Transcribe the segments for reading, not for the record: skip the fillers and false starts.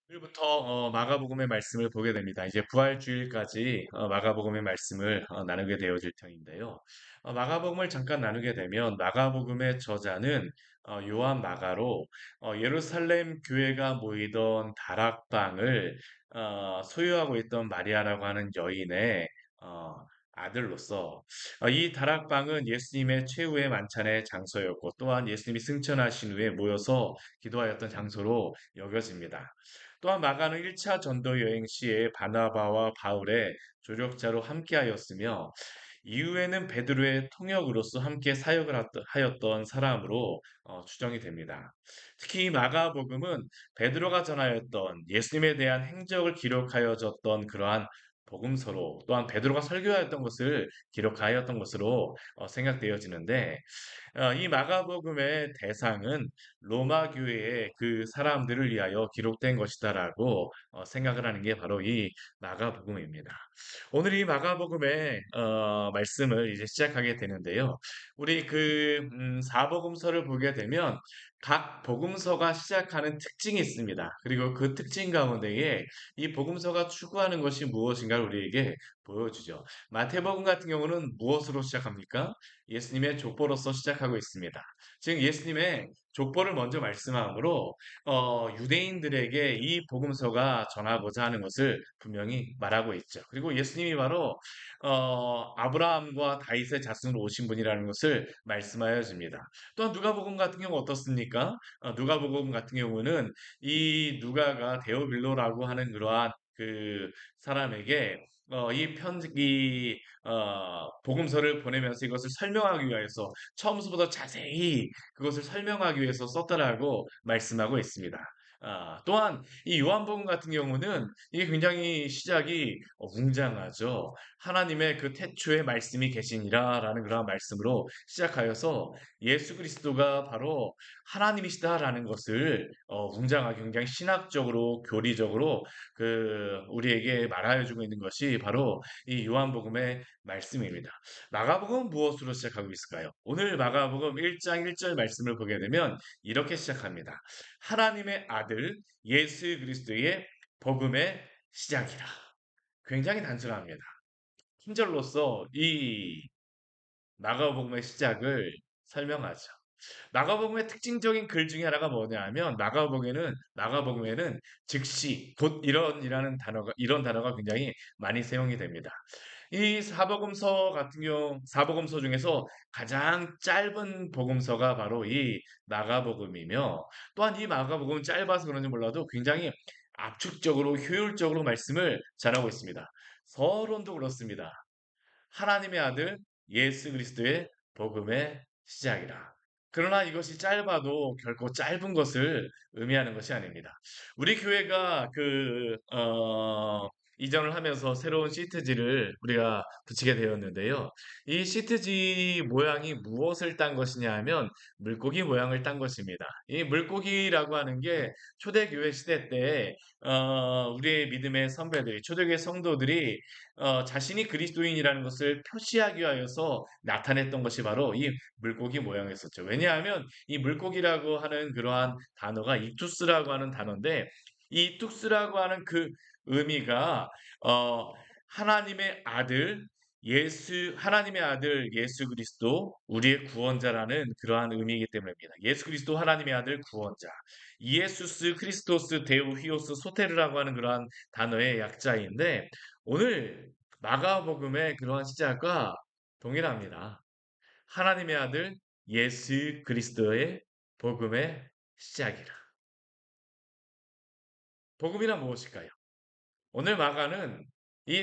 오늘부터 마가복음의 말씀을 보게 됩니다. 이제 부활주일까지 마가복음의 말씀을 나누게 되어질 터인데요. 마가복음을 잠깐 나누게 되면 마가복음의 저자는 요한 마가로 예루살렘 교회가 모이던 다락방을 소유하고 있던 마리아라고 하는 여인의 어, 아들로서 이 다락방은 예수님의 최후의 만찬의 장소였고 또한 예수님이 승천하신 후에 모여서 기도하였던 장소로 여겨집니다. 또한 마가는 1차 전도 여행 시에 바나바와 바울의 조력자로 함께하였으며 이후에는 베드로의 통역으로서 함께 사역을 하였던 사람으로 추정이 됩니다. 특히 이 마가복음은 베드로가 전하였던 예수님에 대한 행적을 기록하여졌던 그러한 복음서로 또한 베드로가 설교하였던 것을 기록하였던 것으로 생각되어지는데 이 마가복음의 대상은 로마 교회의 그 사람들을 위하여 기록된 것이다라고 생각을 하는 게 바로 이 마가복음입니다. 오늘 이 마가복음의 말씀을 이제 시작하게 되는데요. 우리 그 사복음서를 보게 되면 각 복음서가 시작하는 특징이 있습니다. 그리고 그 특징 가운데에 이 복음서가 추구하는 것이 무엇인가를 우리에게 보여주죠. 마태복음 같은 경우는 무엇으로 시작합니까? 예수님의 족보로서 시작하고 있습니다. 즉 예수님의 족보를 먼저 말씀하므로 유대인들에게 이 복음서가 전하고자 하는 것을 분명히 말하고 있죠. 그리고 예수님이 바로 아브라함과 다윗의 자손으로 오신 분이라는 것을 말씀하여 줍니다. 또한 누가복음 같은 경우 어떻습니까? 누가복음 같은 경우는 이 누가가 데오빌로라고 하는 그러한 그 사람에게 이 복음서를 보내면서 이것을 설명하기 위해서 처음부터 자세히 그것을 설명하기 위해서 썼다라고 말씀하고 있습니다. 또한 이 요한복음 같은 경우는 이게 굉장히 시작이 웅장하죠. 하나님의 그 태초에 말씀이 계시니라라는 그런 말씀으로 시작하여서 예수 그리스도가 바로 하나님이시다라는 것을 웅장하게 굉장히 신학적으로 교리적으로 그 우리에게 말하여 주고 있는 것이 바로 이 요한복음의 말씀입니다. 마가복음은 무엇으로 시작하고 있을까요? 오늘 마가복음 1장 1절 말씀을 보게 되면 이렇게 시작합니다. 하나님의 아들 예수 그리스도의 복음의 시작이라. 굉장히 단순합니다. 친절로서 이 마가복음의 시작을 설명하죠. 마가복음의 특징적인 글 중에 하나가 뭐냐 하면 마가복음에는 즉시 곧 이런이라는 단어가 이런 단어가 굉장히 많이 사용이 됩니다. 이 사복음서 중에서 가장 짧은 복음서가 바로 이 마가복음이며 또한 이 마가복음은 짧아서 그런지 몰라도 굉장히 압축적으로 효율적으로 말씀을 전하고 있습니다. 서론도 그렇습니다. 하나님의 아들 예수 그리스도의 복음의 시작이라. 그러나 이것이 짧아도 결코 짧은 것을 의미하는 것이 아닙니다. 우리 교회가 이전을 하면서 새로운 시트지를 우리가 붙이게 되었는데요. 이 시트지 모양이 무엇을 딴 것이냐 하면 물고기 모양을 딴 것입니다. 이 물고기라고 하는 게 초대교회 시대 때 우리의 믿음의 선배들이 초대교회 성도들이 자신이 그리스도인이라는 것을 표시하기 위하여서 나타냈던 것이 바로 이 물고기 모양이었었죠. 왜냐하면 이 물고기라고 하는 그러한 단어가 이투스라고 하는 단어인데 이 이투스라고 하는 그 의미가 어, 하나님의 아들 예수 그리스도 우리의 구원자라는 그러한 의미이기 때문입니다. 예수 그리스도 하나님의 아들 구원자. 이에수스 크리스토스 데우 히오스 소테르라고 하는 그러한 단어의 약자인데 오늘 마가복음의 그러한 시작과 동일합니다. 하나님의 아들 예수 그리스도의 복음의 시작이라. 복음이란 무엇일까요? 오늘 마가는 이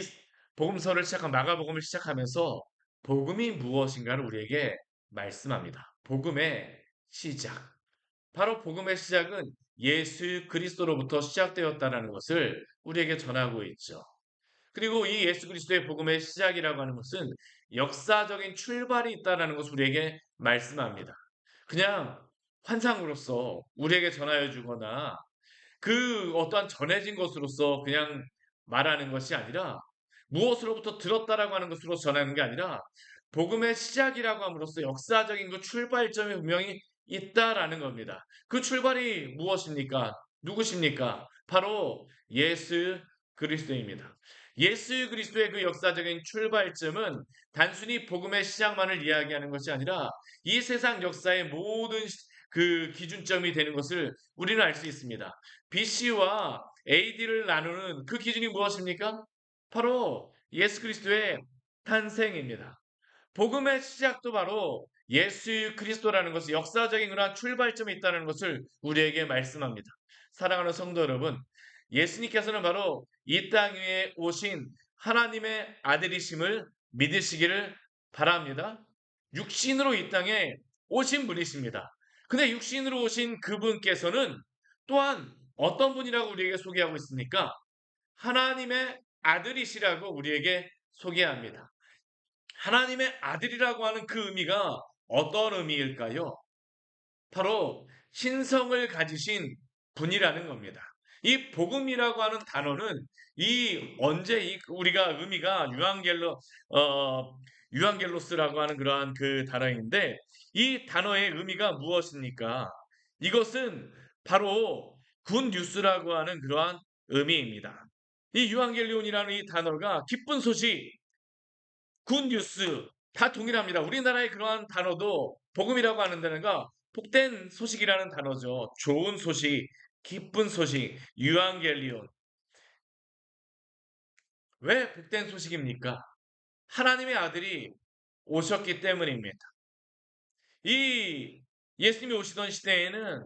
복음서를 시작한 마가복음을 시작하면서 복음이 무엇인가를 우리에게 말씀합니다. 복음의 시작. 바로 복음의 시작은 예수 그리스도로부터 시작되었다는 것을 우리에게 전하고 있죠. 그리고 이 예수 그리스도의 복음의 시작이라고 하는 것은 역사적인 출발이 있다는 것을 우리에게 말씀합니다. 그냥 환상으로서 우리에게 전하여 주거나 그 어떠한 전해진 것으로서 그냥 말하는 것이 아니라 무엇으로부터 들었다라고 하는 것으로 전하는 게 아니라 복음의 시작이라고 함으로써 역사적인 그 출발점이 분명히 있다라는 겁니다. 그 출발이 무엇입니까? 누구십니까? 바로 예수 그리스도입니다. 예수 그리스도의 그 역사적인 출발점은 단순히 복음의 시작만을 이야기하는 것이 아니라 이 세상 역사의 모든 그 기준점이 되는 것을 우리는 알 수 있습니다. BC와 AD를 나누는 그 기준이 무엇입니까? 바로 예수 그리스도의 탄생입니다. 복음의 시작도 바로 예수 그리스도라는 것을 역사적인 그러한 출발점이 있다는 것을 우리에게 말씀합니다. 사랑하는 성도 여러분, 예수님께서는 바로 이 땅 위에 오신 하나님의 아들이심을 믿으시기를 바랍니다. 육신으로 이 땅에 오신 분이십니다. 근데 육신으로 오신 그분께서는 또한 어떤 분이라고 우리에게 소개하고 있습니까? 하나님의 아들이시라고 우리에게 소개합니다. 하나님의 아들이라고 하는 그 의미가 어떤 의미일까요? 바로 신성을 가지신 분이라는 겁니다. 이 복음이라고 하는 단어는 이 언제 이 우리가 의미가 유앙겔로스라고 하는 그러한 그 단어인데 이 단어의 의미가 무엇입니까? 이것은 바로 굿 뉴스라고 하는 그러한 의미입니다. 이 유앙겔리온이라는 이 단어가 기쁜 소식, 굿뉴스 다 동일합니다. 우리나라의 그러한 단어도 복음이라고 하는 단어가 복된 소식이라는 단어죠. 좋은 소식, 기쁜 소식, 유앙겔리온. 왜 복된 소식입니까? 하나님의 아들이 오셨기 때문입니다. 이 예수님이 오시던 시대에는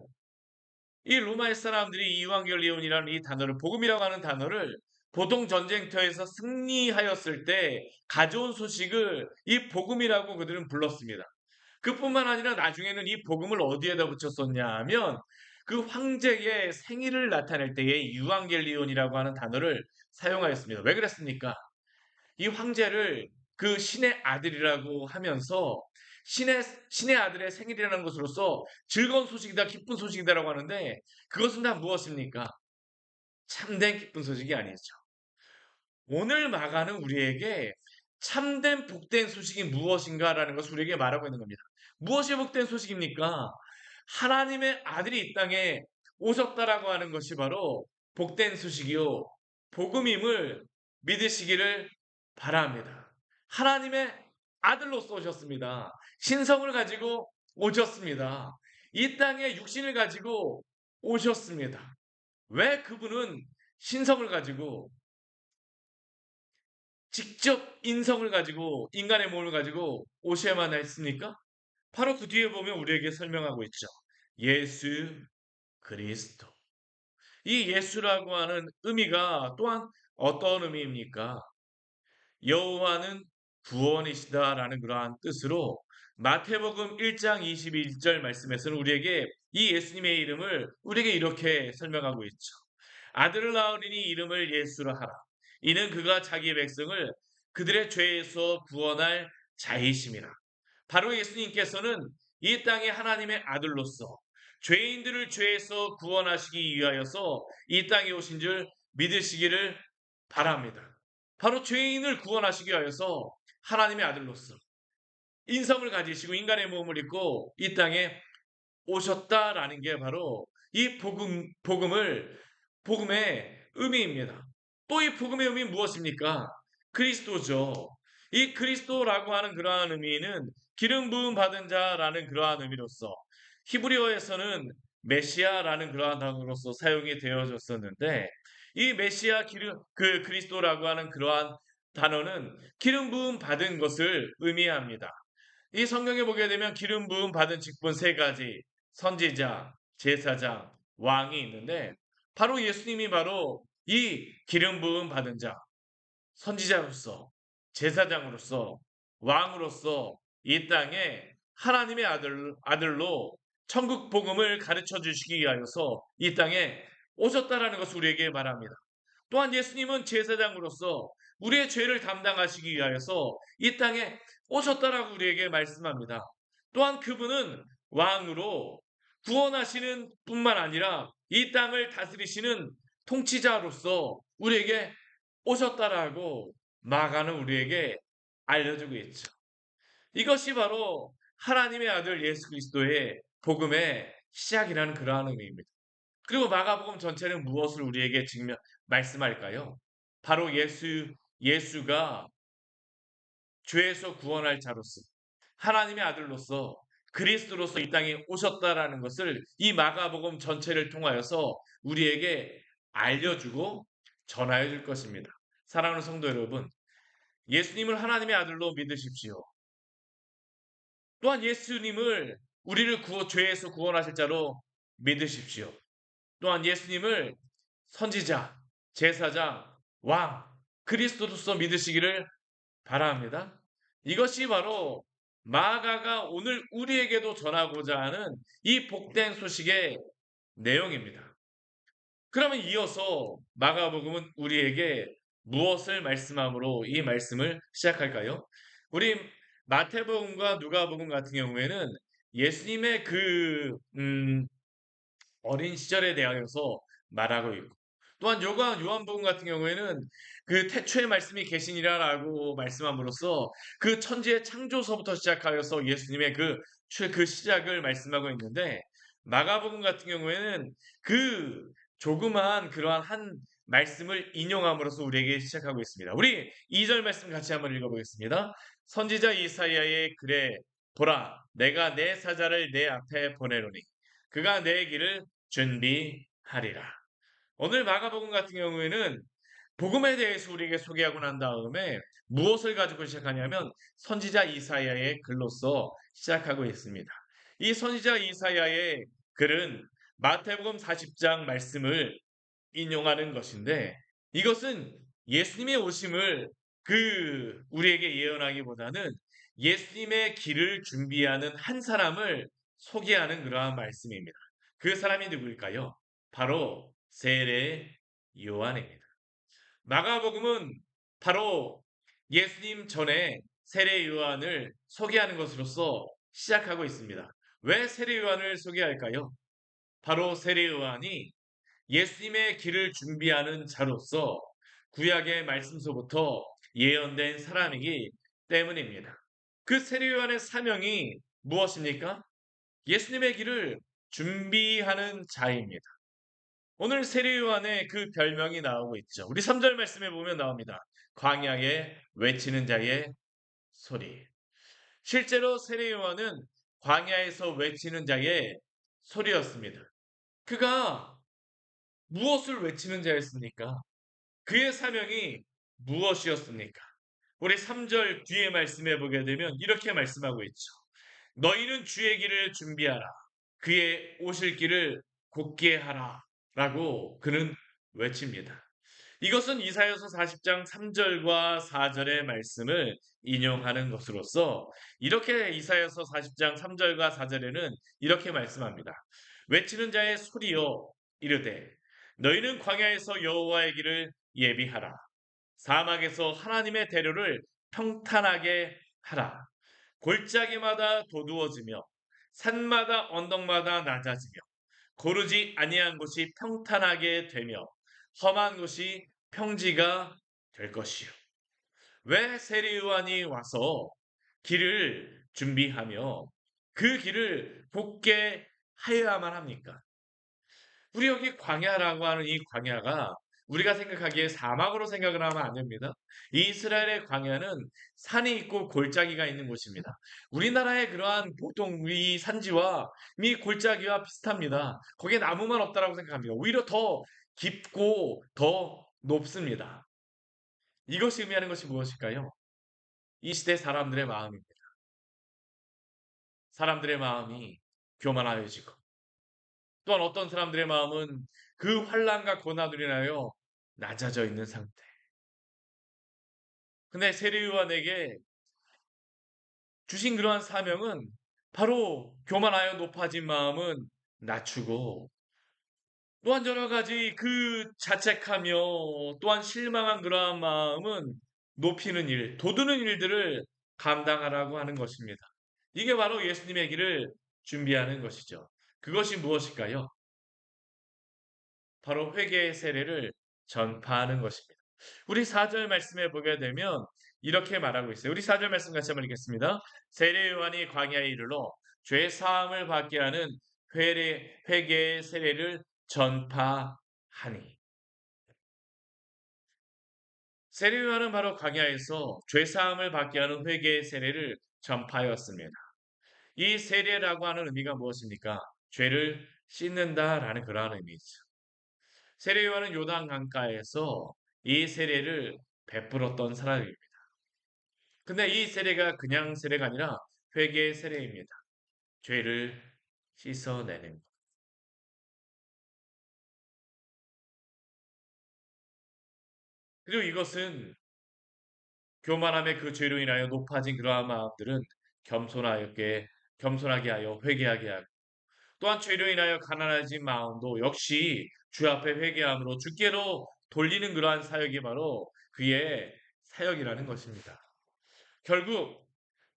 이 로마의 사람들이 이완겔리온이라는 이 단어를 복음이라고 하는 단어를 보통 전쟁터에서 승리하였을 때 가져온 소식을 이 복음이라고 그들은 불렀습니다. 그뿐만 아니라 나중에는 이 복음을 어디에다 붙였었냐 하면 그 황제의 생일을 나타낼 때에 유앙겔리온이라고 하는 단어를 사용하였습니다. 왜 그랬습니까? 이 황제를 그 신의 아들이라고 하면서 신의 아들의 생일이라는 것으로서 즐거운 소식이다, 기쁜 소식이다라고 하는데 그것은 다 무엇입니까? 참된 기쁜 소식이 아니죠. 오늘 마가는 우리에게 참된 복된 소식이 무엇인가라는 것을 우리에게 말하고 있는 겁니다. 무엇이 복된 소식입니까? 하나님의 아들이 이 땅에 오셨다라고 하는 것이 바로 복된 소식이요. 복음임을 믿으시기를 바랍니다. 하나님의 아들로서 오셨습니다. 신성을 가지고 오셨습니다. 이 땅에 육신을 가지고 오셨습니다. 왜 그분은 신성을 가지고 직접 인성을 가지고 인간의 몸을 가지고 오셔야만 했습니까? 바로 그 뒤에 보면 우리에게 설명하고 있죠. 예수 그리스도. 이 예수라고 하는 의미가 또한 어떤 의미입니까? 여호와는 구원이시다라는 그러한 뜻으로 마태복음 1장 21절 말씀에서는 우리에게 이 예수님의 이름을 우리에게 이렇게 설명하고 있죠. 아들을 낳으리니 이름을 예수라 하라. 이는 그가 자기 백성을 그들의 죄에서 구원할 자이심이라. 바로 예수님께서는 이 땅의 하나님의 아들로서 죄인들을 죄에서 구원하시기 위하여서 이 땅에 오신 줄 믿으시기를 바랍니다. 바로 죄인을 구원하시기 위하여서 하나님의 아들로서 인성을 가지시고 인간의 몸을 입고 이 땅에 오셨다라는 게 바로 이 복음의 의미입니다. 또 이 복음의 의미는 무엇입니까? 그리스도죠. 이 그리스도라고 하는 그러한 의미는 기름 부음 받은 자라는 그러한 의미로서 히브리어에서는 메시아라는 그러한 단어로서 사용이 되어졌었는데 이 메시아 그 그리스도라고 하는 그러한 단어는 기름 부음 받은 것을 의미합니다. 이 성경에 보게 되면 기름 부음 받은 직분 세 가지, 선지자, 제사장, 왕이 있는데 바로 예수님이 바로 이 기름 부음 받은 자, 선지자로서, 제사장으로서, 왕으로서 이 땅에 하나님의 아들로 천국 복음을 가르쳐 주시기 위하여서 이 땅에 오셨다라는 것을 우리에게 말합니다. 또한 예수님은 제사장으로서 우리의 죄를 담당하시기 위하여서 이 땅에 오셨다라고 우리에게 말씀합니다. 또한 그분은 왕으로 구원하시는 뿐만 아니라 이 땅을 다스리시는 통치자로서 우리에게 오셨다라고 마가는 우리에게 알려주고 있죠. 이것이 바로 하나님의 아들 예수 그리스도의 복음의 시작이라는 그러한 의미입니다. 그리고 마가복음 전체는 무엇을 우리에게 말씀할까요? 바로 예수가 죄에서 구원할 자로서 하나님의 아들로서 그리스도로서 이 땅에 오셨다라는 것을 이 마가복음 전체를 통하여서 우리에게 알려주고 전하여 줄 것입니다. 사랑하는 성도 여러분, 예수님을 하나님의 아들로 믿으십시오. 또한 예수님을 우리를 죄에서 구원하실 자로 믿으십시오. 또한 예수님을 선지자, 제사장, 왕, 그리스도로서 믿으시기를 바랍니다. 이것이 바로 마가가 오늘 우리에게도 전하고자 하는 이 복된 소식의 내용입니다. 그러면 이어서 마가복음은 우리에게 무엇을 말씀함으로 이 말씀을 시작할까요? 우리 마태복음과 누가복음 같은 경우에는 예수님의 어린 시절에 대하여서 말하고 있고 또한 요한복음 같은 경우에는 그 태초에 말씀이 계시니라라고 말씀함으로써 그 천지의 창조서부터 시작하여서 예수님의 그 시작을 말씀하고 있는데 마가복음 같은 경우에는 그 조그마한 그러한 한 말씀을 인용함으로써 우리에게 시작하고 있습니다. 우리 2절 말씀 같이 한번 읽어보겠습니다. 선지자 이사야의 글에 보라 내가 내 사자를 내 앞에 보내노니 그가 내 길을 준비하리라. 오늘 마가복음 같은 경우에는 복음에 대해서 우리에게 소개하고 난 다음에 무엇을 가지고 시작하냐면 선지자 이사야의 글로서 시작하고 있습니다. 이 선지자 이사야의 글은 마태복음 40장 말씀을 인용하는 것인데 이것은 예수님의 오심을 우리에게 예언하기보다는 예수님의 길을 준비하는 한 사람을 소개하는 그러한 말씀입니다. 그 사람이 누구일까요? 바로 세례 요한입니다. 마가복음은 바로 예수님 전에 세례 요한을 소개하는 것으로서 시작하고 있습니다. 왜 세례 요한을 소개할까요? 바로 세례 요한이 예수님의 길을 준비하는 자로서 구약의 말씀서부터 예언된 사람이기 때문입니다. 그 세례 요한의 사명이 무엇입니까? 예수님의 길을 준비하는 자입니다. 오늘 세례 요한의 그 별명이 나오고 있죠. 우리 3절 말씀에 보면 나옵니다. 광야에 외치는 자의 소리. 실제로 세례 요한은 광야에서 외치는 자의 소리였습니다. 그가 무엇을 외치는 자였습니까? 그의 사명이 무엇이었습니까? 우리 3절 뒤에 말씀해 보게 되면 이렇게 말씀하고 있죠. 너희는 주의 길을 준비하라. 그의 오실 길을 곧게 하라. 라고 그는 외칩니다. 이것은 이사야서 40장 3절과 4절의 말씀을 인용하는 것으로서 이렇게 이사야서 40장 3절과 4절에는 이렇게 말씀합니다. 외치는 자의 소리여 이르되 너희는 광야에서 여호와의 길을 예비하라. 사막에서 하나님의 대로를 평탄하게 하라. 골짜기마다 도두어지며 산마다 언덕마다 낮아지며 고르지 아니한 곳이 평탄하게 되며 험한 곳이 평지가 될 것이요. 왜 세례 요한이 와서 길을 준비하며 그 길을 곧게 하여야만 합니까? 우리 여기 광야라고 하는 이 광야가 우리가 생각하기에 사막으로 생각을 하면 안 됩니다. 이스라엘의 광야는 산이 있고 골짜기가 있는 곳입니다. 우리나라의 그러한 보통 이 산지와 이 골짜기와 비슷합니다. 거기에 나무만 없다라고 생각합니다. 오히려 더 깊고 더 높습니다. 이것이 의미하는 것이 무엇일까요? 이 시대 사람들의 마음입니다. 사람들의 마음이 교만하여지고 또한 어떤 사람들의 마음은 그 환난과 고난으로 인하여 낮아져 있는 상태. 근데 세례 요한에게 주신 그러한 사명은 바로 교만하여 높아진 마음은 낮추고 또한 여러 가지 그 자책하며 또한 실망한 그러한 마음은 높이는 일, 돋우는 일들을 감당하라고 하는 것입니다. 이게 바로 예수님의 길을 준비하는 것이죠. 그것이 무엇일까요? 바로 회개의 세례를 전파하는 것입니다. 우리 4절 말씀에 보게 되면 이렇게 말하고 있어요. 우리 4절 말씀 같이 한번 읽겠습니다. 세례 요한이 광야에 이르러 죄 사함을 받게 하는 회개의 세례를 전파하니. 세례 요한은 바로 광야에서 죄 사함을 받게 하는 회개의 세례를 전파하였습니다. 이 세례라고 하는 의미가 무엇입니까? 죄를 씻는다라는 그러한 의미죠. 세례 요한은 요단 강가에서 이 세례를 베풀었던 사람입니다. 근데 이 세례가 그냥 세례가 아니라 회개의 세례입니다. 죄를 씻어내는 것. 그리고 이것은 교만함의 그 죄로 인하여 높아진 그러한 마음들은 겸손하게 겸손하게 하여 회개하게 하고, 또한 죄로 인하여 가난해진 마음도 역시 주 앞에 회개함으로 주께로 돌리는 그러한 사역이 바로 그의 사역이라는 것입니다. 결국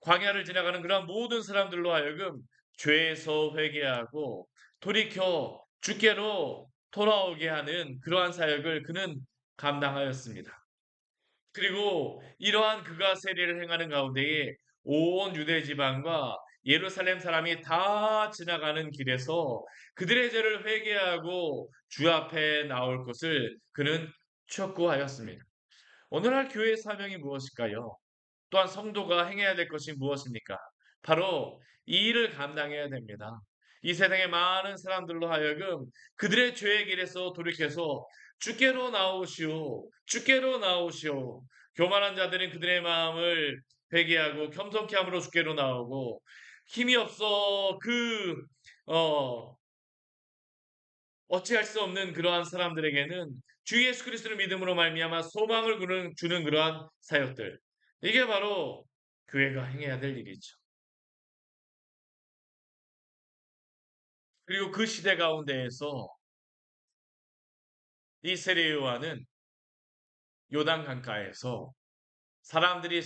광야를 지나가는 그러한 모든 사람들로 하여금 죄에서 회개하고 돌이켜 주께로 돌아오게 하는 그러한 사역을 그는 감당하였습니다. 그리고 이러한 그가 세례를 행하는 가운데에 온 유대 지방과 예루살렘 사람이 다 지나가는 길에서 그들의 죄를 회개하고 주 앞에 나올 것을 그는 촉구하였습니다. 오늘날 교회의 사명이 무엇일까요? 또한 성도가 행해야 될 것이 무엇입니까? 바로 이 일을 감당해야 됩니다. 이 세상의 많은 사람들로 하여금 그들의 죄의 길에서 돌이켜서 주께로 나오시오, 주께로 나오시오. 교만한 자들은 그들의 마음을 회개하고 겸손케 함으로 주께로 나오고, 힘이 없어 어, 어찌할 수 없는 그러한 사람들에게는 주 예수 그리스도를 믿음으로 말미암아 소망을 주는 그러한 사역들. 이게 바로 교회가 행해야 될 일이죠. 그리고 그 시대 가운데에서 이 세례 요한은 요단 강가에서 사람들이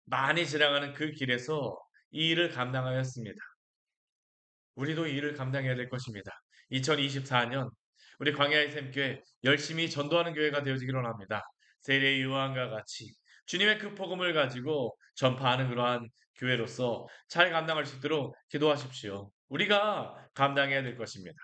많이 지나가는 그 길에서 이 일을 감당하였습니다. 우리도 이 일을 감당해야 될 것입니다. 2024년 우리 광야의 샘교회 열심히 전도하는 교회가 되어지기를 원합니다. 세례 요한과 같이 주님의 그 복음을 가지고 전파하는 그러한 교회로서 잘 감당할 수 있도록 기도하십시오. 우리가 감당해야 될 것입니다.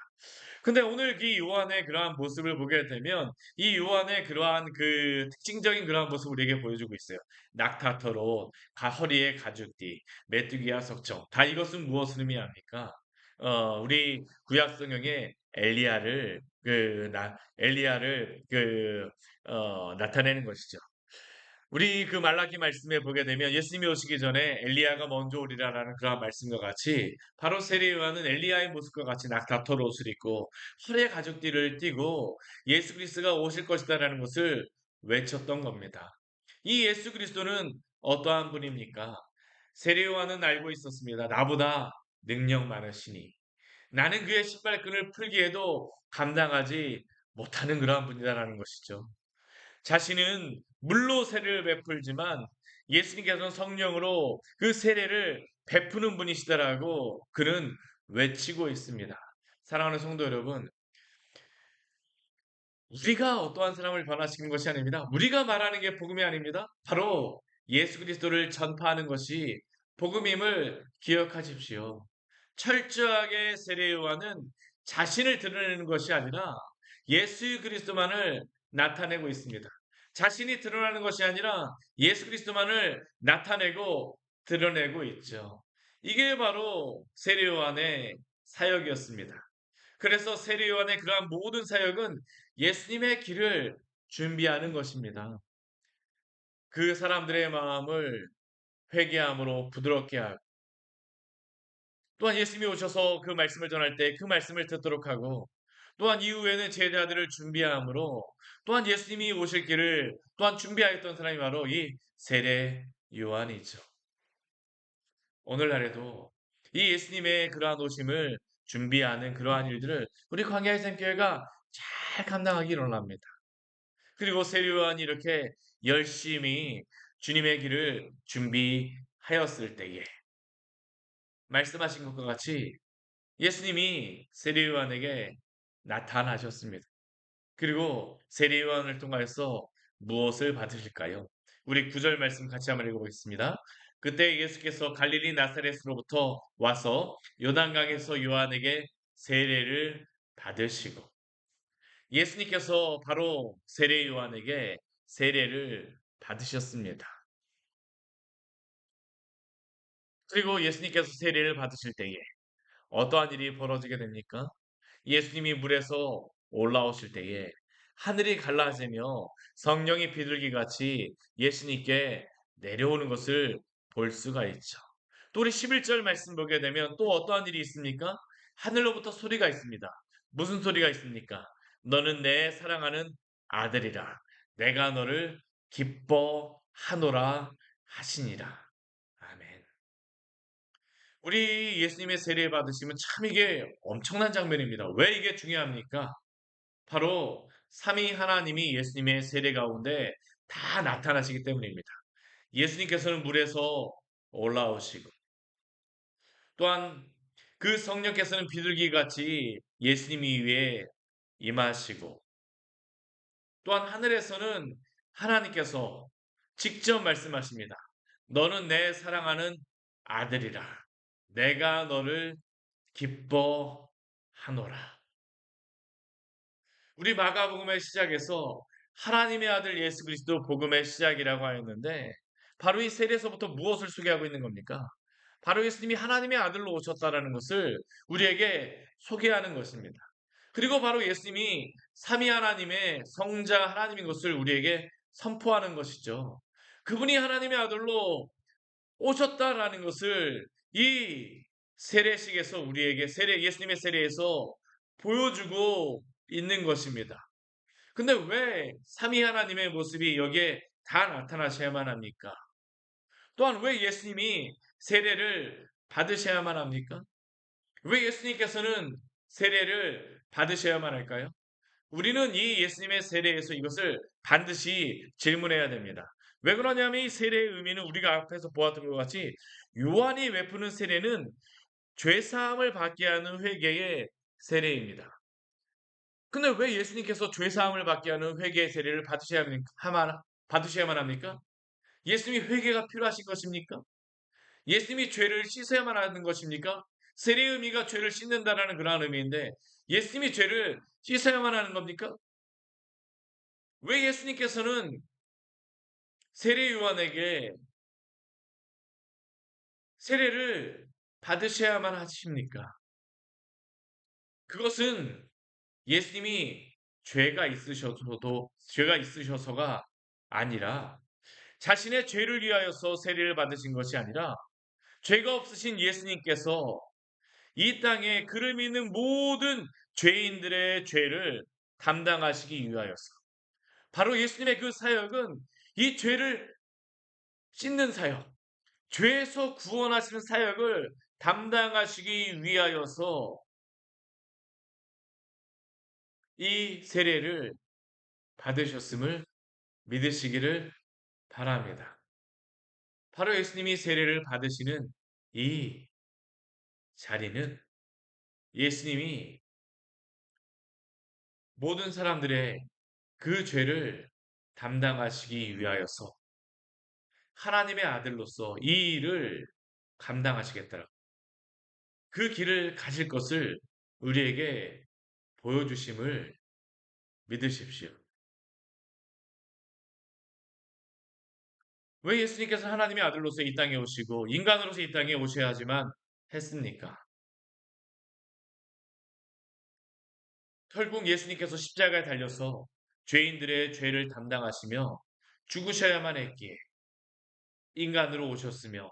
근데 오늘 이 요한의 그러한 모습을 보게 되면 이 요한의 그러한 그 특징적인 그러한 모습을 우리에게 보여주고 있어요. 낙타터로 허리에 가죽띠, 메뚜기와 석청. 다 이것은 무엇을 의미합니까? 우리 구약 성경에 엘리야를 나타내는 것이죠. 우리 그 말라기 말씀에 보게 되면 예수님이 오시기 전에 엘리야가 먼저 오리라라는 그런 말씀과 같이 바로 세례 요한은 엘리야의 모습과 같이 낙타털 옷을 입고 털의 가죽띠를 띠고 예수 그리스도가 오실 것이다라는 것을 외쳤던 겁니다. 이 예수 그리스도는 어떠한 분입니까? 세례 요한은 알고 있었습니다. 나보다 능력 많으시니 나는 그의 신발끈을 풀기에도 감당하지 못하는 그러한 분이다라는 것이죠. 자신은 물로 세례를 베풀지만 예수님께서는 성령으로 그 세례를 베푸는 분이시다라고 그는 외치고 있습니다. 사랑하는 성도 여러분, 우리가 어떠한 사람을 변화시키는 것이 아닙니다. 우리가 말하는 게 복음이 아닙니다. 바로 예수 그리스도를 전파하는 것이 복음임을 기억하십시오. 철저하게 세례 요한은 자신을 드러내는 것이 아니라 예수 그리스도만을 나타내고 있습니다. 자신이 드러나는 것이 아니라 예수 그리스도만을 나타내고 드러내고 있죠. 이게 바로 세례 요한의 사역이었습니다. 그래서 세례 요한의 그러한 모든 사역은 예수님의 길을 준비하는 것입니다. 그 사람들의 마음을 회개함으로 부드럽게 하고, 또한 예수님이 오셔서 그 말씀을 전할 때 그 말씀을 듣도록 하고, 또한 이후에는 제자들을 준비함으로 또한 예수님이 오실 길을 또한 준비하였던 사람이 바로 이 세례 요한이죠. 오늘날에도 이 예수님의 그러한 오심을 준비하는 그러한 일들을 우리 광야의 샘교회가 잘 감당하기 원합니다. 그리고 세례 요한이 이렇게 열심히 주님의 길을 준비하였을 때에 말씀하신 것과 같이 예수님이 세례 요한에게 나타나셨습니다. 그리고 세례 요한을 통하여서 무엇을 받으실까요? 우리 9절 말씀 같이 한번 읽어보겠습니다. 그때 예수께서 갈릴리 나사렛으로부터 와서 요단강에서 요한에게 세례를 받으시고 예수님께서 바로 세례 요한에게 세례를 받으셨습니다. 그리고 예수님께서 세례를 받으실 때에 어떠한 일이 벌어지게 됩니까? 예수님이 물에서 올라오실 때에 하늘이 갈라지며 성령이 비둘기같이 예수님께 내려오는 것을 볼 수가 있죠. 또 우리 11절 말씀 보게 되면 또 어떠한 일이 있습니까? 하늘로부터 소리가 있습니다. 무슨 소리가 있습니까? 너는 내 사랑하는 아들이라. 내가 너를 기뻐하노라 하시니라. 아멘. 우리 예수님의 세례 받으시면 참 이게 엄청난 장면입니다. 왜 이게 중요합니까? 바로 삼위 하나님이 예수님의 세례 가운데 다 나타나시기 때문입니다. 예수님께서는 물에서 올라오시고 또한 그 성령께서는 비둘기 같이 예수님 위에 임하시고 또한 하늘에서는 하나님께서 직접 말씀하십니다. 너는 내 사랑하는 아들이라. 내가 너를 기뻐하노라. 우리 마가복음의 시작에서 하나님의 아들 예수 그리스도 복음의 시작이라고 하였는데 바로 이 세례에서부터 무엇을 소개하고 있는 겁니까? 바로 예수님이 하나님의 아들로 오셨다라는 것을 우리에게 소개하는 것입니다. 그리고 바로 예수님이 삼위 하나님의 성자 하나님인 것을 우리에게 선포하는 것이죠. 그분이 하나님의 아들로 오셨다라는 것을 이 세례식에서 우리에게 예수님의 세례에서 보여주고 있는 것입니다. 근데 왜 삼위 하나님의 모습이 여기에 다 나타나셔야만 합니까? 또한 왜 예수님이 세례를 받으셔야만 합니까? 왜 예수님께서는 세례를 받으셔야만 할까요? 우리는 이 예수님의 세례에서 이것을 반드시 질문해야 됩니다. 왜 그러냐면 이 세례의 의미는 우리가 앞에서 보았던 것 같이 요한이 베푸는 세례는 죄사함을 받게 하는 회개의 세례입니다. 근데 왜 예수님께서 죄사함을 받게 하는 회개의 세례를 받으셔야만 합니까? 예수님이 회개가 필요하신 것입니까? 예수님이 죄를 씻어야만 하는 것입니까? 세례의 의미가 죄를 씻는다라는 그러한 의미인데 예수님이 죄를 씻어야만 하는 겁니까? 왜 예수님께서는 세례 요한에게 세례를 받으셔야만 하십니까? 그것은 예수님이 죄가 있으셔서가 아니라 자신의 죄를 위하여서 세례를 받으신 것이 아니라 죄가 없으신 예수님께서 이 땅에 그를 믿는 모든 죄인들의 죄를 담당하시기 위하여서 바로 예수님의 그 사역은 이 죄를 씻는 사역, 죄에서 구원하시는 사역을 담당하시기 위하여서 이 세례를 받으셨음을 믿으시기를 바랍니다. 바로 예수님이 세례를 받으시는 이 자리는 예수님이 모든 사람들의 그 죄를 담당하시기 위하여서 하나님의 아들로서 이 일을 감당하시겠다라. 그 길을 가실 것을 우리에게 보여주심을 믿으십시오. 왜 예수님께서 하나님의 아들로서 이 땅에 오시고 인간으로서 이 땅에 오셔야 하지만 했습니까? 결국 예수님께서 십자가에 달려서 죄인들의 죄를 담당하시며 죽으셔야만 했기에 인간으로 오셨으며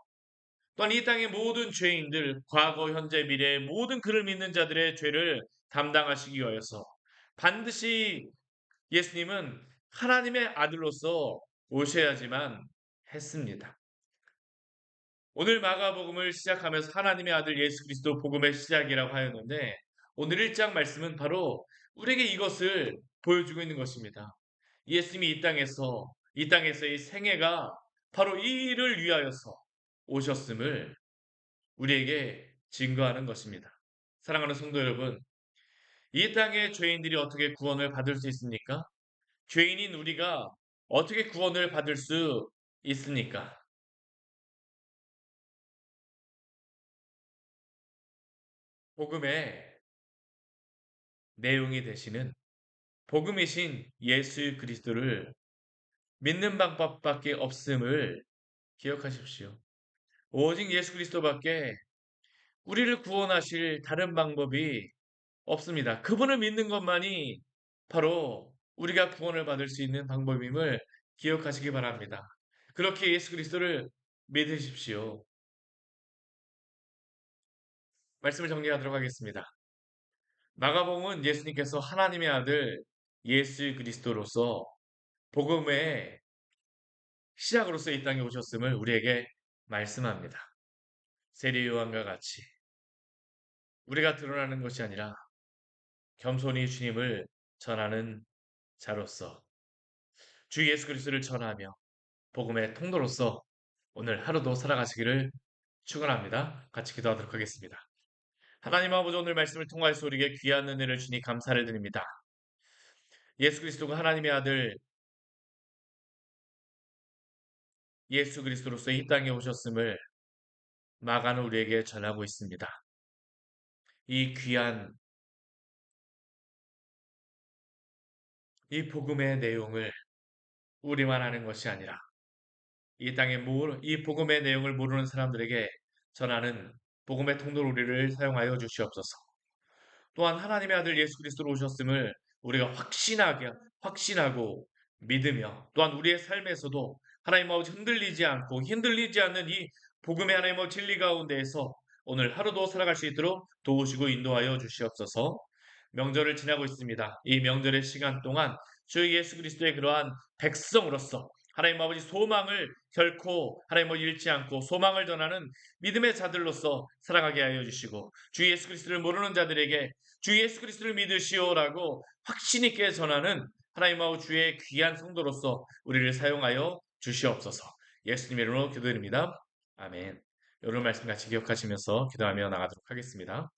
또한 이 땅의 모든 죄인들, 과거, 현재, 미래의 모든 그를 믿는 자들의 죄를 담당하시기 위하여서 반드시 예수님은 하나님의 아들로서 오셔야지만 했습니다. 오늘 마가복음을 시작하면서 하나님의 아들 예수 그리스도 복음의 시작이라고 하였는데 오늘 1장 말씀은 바로 우리에게 이것을 보여주고 있는 것입니다. 예수님이 이 땅에서의 생애가 바로 이 일을 위하여서 오셨음을 우리에게 증거하는 것입니다. 사랑하는 성도 여러분, 이 땅의 죄인들이 어떻게 구원을 받을 수 있습니까? 죄인인 우리가 어떻게 구원을 받을 수 있습니까? 복음에 내용이 되시는 복음이신 예수 그리스도를 믿는 방법밖에 없음을 기억하십시오. 오직 예수 그리스도밖에 우리를 구원하실 다른 방법이 없습니다. 그분을 믿는 것만이 바로 우리가 구원을 받을 수 있는 방법임을 기억하시기 바랍니다. 그렇게 예수 그리스도를 믿으십시오. 말씀을 정리하도록 하겠습니다. 마가복음은 예수님께서 하나님의 아들 예수 그리스도로서 복음의 시작으로서 이 땅에 오셨음을 우리에게 말씀합니다. 세례 요한과 같이 우리가 드러나는 것이 아니라 겸손히 주님을 전하는 자로서 주 예수 그리스도를 전하며 복음의 통로로서 오늘 하루도 살아가시기를 축원합니다. 같이 기도하도록 하겠습니다. 하나님 아버지, 오늘 말씀을 통하여서 우리에게 귀한 은혜를 주니 감사를 드립니다. 예수 그리스도가 하나님의 아들 예수 그리스도로서 이 땅에 오셨음을 마가는 우리에게 전하고 있습니다. 이 귀한 이 복음의 내용을 우리만 아는 것이 아니라 이 땅에 이 복음의 내용을 모르는 사람들에게 전하는 복음의 통로 우리를 사용하여 주시옵소서. 또한 하나님의 아들 예수 그리스도로 오셨음을 우리가 확신하고 믿으며 또한 우리의 삶에서도 하나님 아버지 흔들리지 않는 이 복음의 하나님 아버지 진리 가운데에서 오늘 하루도 살아갈 수 있도록 도우시고 인도하여 주시옵소서. 명절을 지나고 있습니다. 이 명절의 시간 동안 주 예수 그리스도의 그러한 백성으로서 하나님 아버지 소망을 결코 하나님 아버지 잃지 않고 소망을 전하는 믿음의 자들로서 살아가게 하여 주시고 주 예수 그리스도를 모르는 자들에게 주 예수 그리스도를 믿으시오라고 확신 있게 전하는 하나님 아버지 주의 귀한 성도로서 우리를 사용하여 주시옵소서. 예수님의 이름으로 기도드립니다. 아멘. 오늘 말씀 같이 기억하시면서 기도하며 나가도록 하겠습니다.